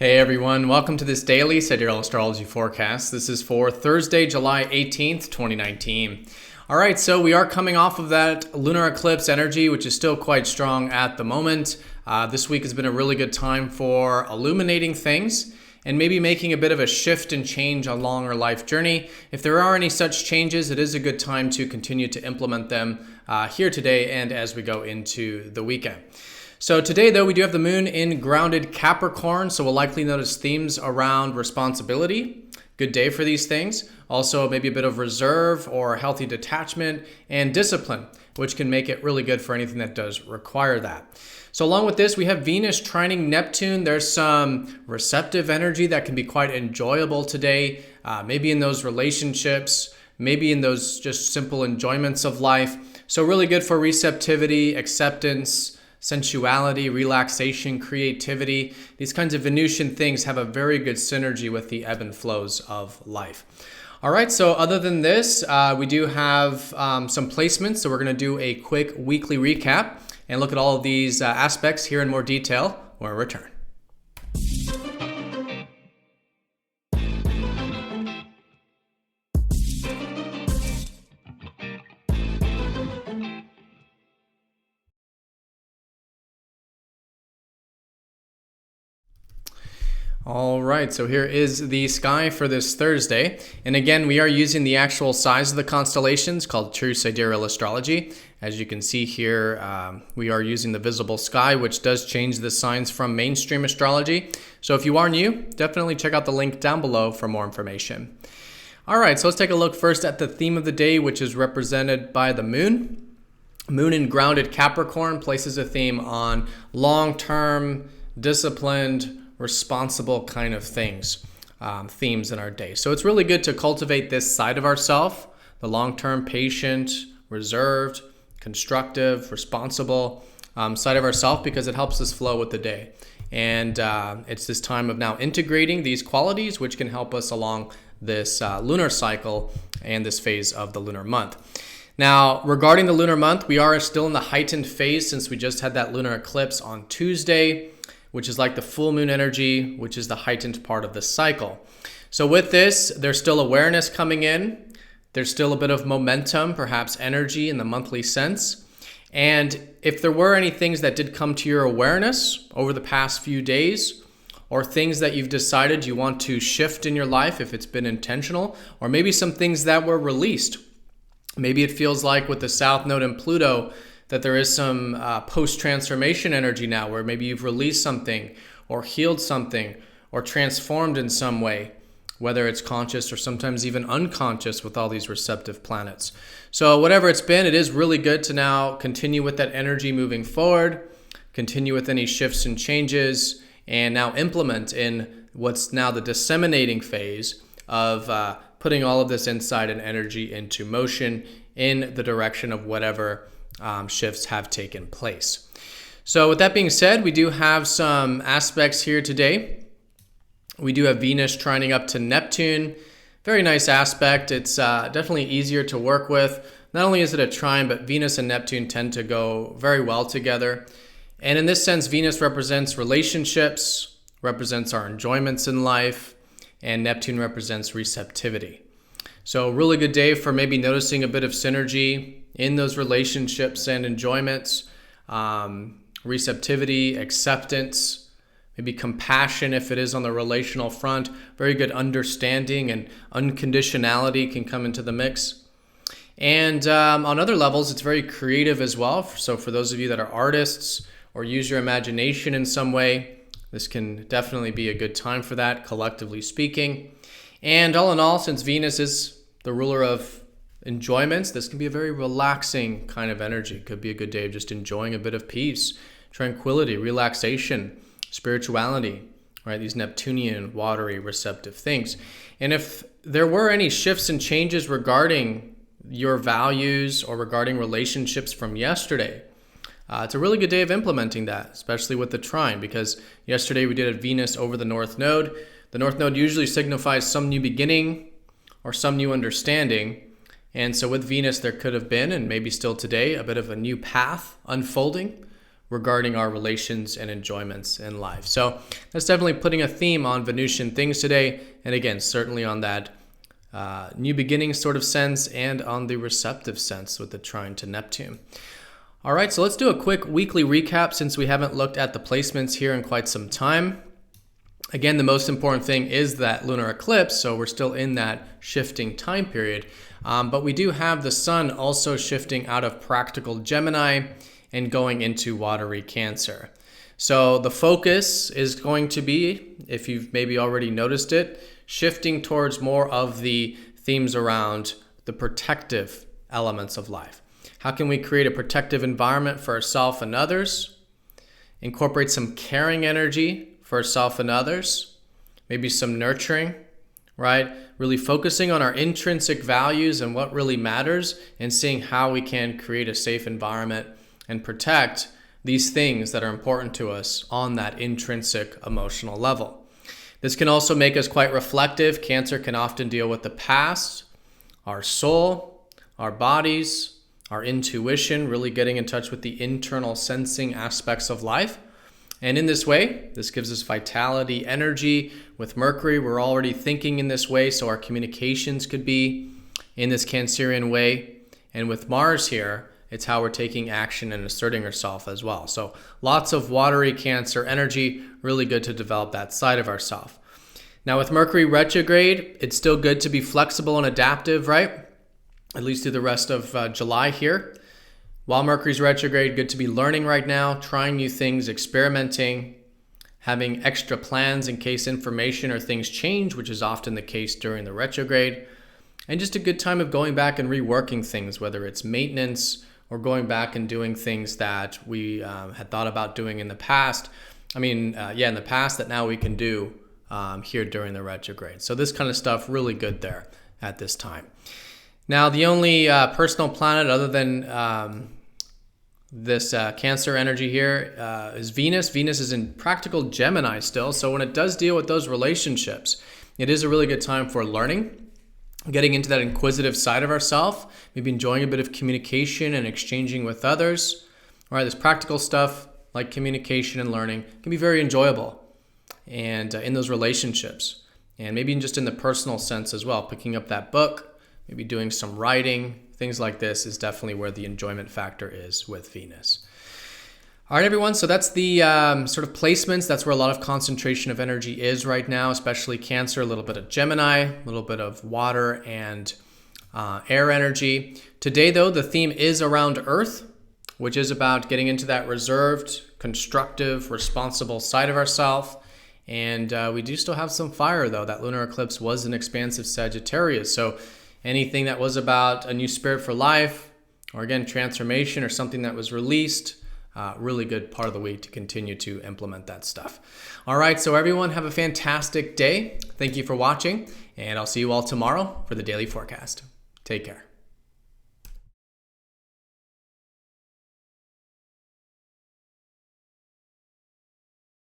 Hey everyone, welcome to this daily Sidereal Astrology forecast. This is for Thursday, July 18th, 2019. All right, so we are coming off of that lunar eclipse energy, which is still quite strong at the moment. This week has been a really good time for illuminating things and maybe making a bit of a shift and change along our life journey. If there are any such changes, it is a good time to continue to implement them here today and as we go into the weekend. So today, though, we do have the moon in grounded Capricorn, so we'll likely notice themes around responsibility. Good day for these things. Also, maybe a bit of reserve or healthy detachment and discipline, which can make it really good for anything that does require that. So along with this, we have Venus trining Neptune. There's some receptive energy that can be quite enjoyable today, maybe in those relationships, maybe in those just simple enjoyments of life. So really good for receptivity, acceptance, sensuality, relaxation, creativity. These kinds of Venusian things have a very good synergy with the ebb and flows of life. All right, so other than this, we do have some placements. So we're going to do a quick weekly recap and look at all of these aspects here in more detail when we return. All right, so here is the sky for this Thursday. And again, we are using the actual size of the constellations called true Sidereal Astrology. As you can see here, we are using the visible sky, which does change the signs from mainstream astrology. So if you are new, definitely check out the link down below for more information. All right, so let's take a look first at the theme of the day, which is represented by the moon. Moon in grounded Capricorn places a theme on long-term, disciplined, responsible kind of things, themes in our day. So it's really good to cultivate this side of ourselves, the long-term, patient, reserved, constructive, responsible side of ourselves, because it helps us flow with the day. And it's this time of now integrating these qualities, which can help us along this lunar cycle and this phase of the lunar month. Now, regarding the lunar month, we are still in the heightened phase since we just had that lunar eclipse on Tuesday, which is like the full moon energy, which is the heightened part of the cycle. So with this, there's still awareness coming in. There's still a bit of momentum, perhaps energy in the monthly sense. And if there were any things that did come to your awareness over the past few days, or things that you've decided you want to shift in your life, if it's been intentional, or maybe some things that were released. Maybe it feels like with the South Node and Pluto, that there is some post-transformation energy now where maybe you've released something or healed something or transformed in some way, whether it's conscious or sometimes even unconscious with all these receptive planets. So whatever it's been, it is really good to now continue with that energy moving forward, continue with any shifts and changes, and now implement in what's now the disseminating phase of putting all of this insight and energy into motion in the direction of whatever shifts have taken place. So with that being said, we do have some aspects here today. We do have Venus trining up to Neptune. Very nice aspect. It's definitely easier to work with. Not only is it a trine, but Venus and Neptune tend to go very well together. And in this sense, Venus represents relationships, represents our enjoyments in life, and Neptune represents receptivity. So really good day for maybe noticing a bit of synergy in those relationships and enjoyments, receptivity, acceptance, maybe compassion if it is on the relational front. Very good understanding and unconditionality can come into the mix. And on other levels, it's very creative as well. So for those of you that are artists or use your imagination in some way, this can definitely be a good time for that, collectively speaking. And all in all, since Venus is the ruler of enjoyments, this can be a very relaxing kind of energy. It could be a good day of just enjoying a bit of peace, tranquility, relaxation, spirituality, right? These Neptunian, watery, receptive things. And if there were any shifts and changes regarding your values or regarding relationships from yesterday, it's a really good day of implementing that, especially with the trine, because yesterday we did a Venus over the North Node. The North Node usually signifies some new beginning or some new understanding. And so with Venus, there could have been, and maybe still today, a bit of a new path unfolding, regarding our relations and enjoyments in life. So that's definitely putting a theme on Venusian things today. And again, certainly on that new beginning sort of sense and on the receptive sense with the trine to Neptune. All right, so let's do a quick weekly recap since we haven't looked at the placements here in quite some time. Again, the most important thing is that lunar eclipse, so we're still in that shifting time period. But we do have the sun also shifting out of practical Gemini and going into watery Cancer. So the focus is going to be, if you've maybe already noticed it, shifting towards more of the themes around the protective elements of life. How can we create a protective environment for ourselves and others? Incorporate some caring energy for ourselves and others. Maybe some nurturing, right? Really focusing on our intrinsic values and what really matters and seeing how we can create a safe environment and protect these things that are important to us on that intrinsic emotional level. This can also make us quite reflective. Cancer can often deal with the past, our soul, our bodies, our intuition, really getting in touch with the internal sensing aspects of life. And in this way, this gives us vitality, energy. With Mercury, we're already thinking in this way, so our communications could be in this Cancerian way. And with Mars here, it's how we're taking action and asserting ourselves as well. So lots of watery Cancer energy, really good to develop that side of ourselves. Now with Mercury retrograde, it's still good to be flexible and adaptive, right? At least through the rest of July here. While Mercury's retrograde, good to be learning right now, trying new things, experimenting, having extra plans in case information or things change, which is often the case during the retrograde. And just a good time of going back and reworking things, whether it's maintenance or going back and doing things that we had thought about doing in the past. In the past that now we can do here during the retrograde. So this kind of stuff really good there at this time. Now, the only personal planet other than this Cancer energy here is Venus. Venus is in practical Gemini still. So when it does deal with those relationships, it is a really good time for learning, getting into that inquisitive side of ourselves, maybe enjoying a bit of communication and exchanging with others. All right, this practical stuff like communication and learning can be very enjoyable and in those relationships. And maybe just in the personal sense as well, picking up that book, maybe doing some writing, things like this is definitely where the enjoyment factor is with Venus. All right, everyone, so that's the sort of placements. That's where a lot of concentration of energy is right now, especially Cancer, a little bit of Gemini, a little bit of water and air energy. Today, though, the theme is around Earth, which is about getting into that reserved, constructive, responsible side of ourselves. And we do still have some fire, though. That lunar eclipse was an expansive Sagittarius. So anything that was about a new spirit for life, or again, transformation or something that was released, really good part of the week to continue to implement that stuff. All right, so everyone have a fantastic day. Thank you for watching, and I'll see you all tomorrow for the daily forecast. Take care.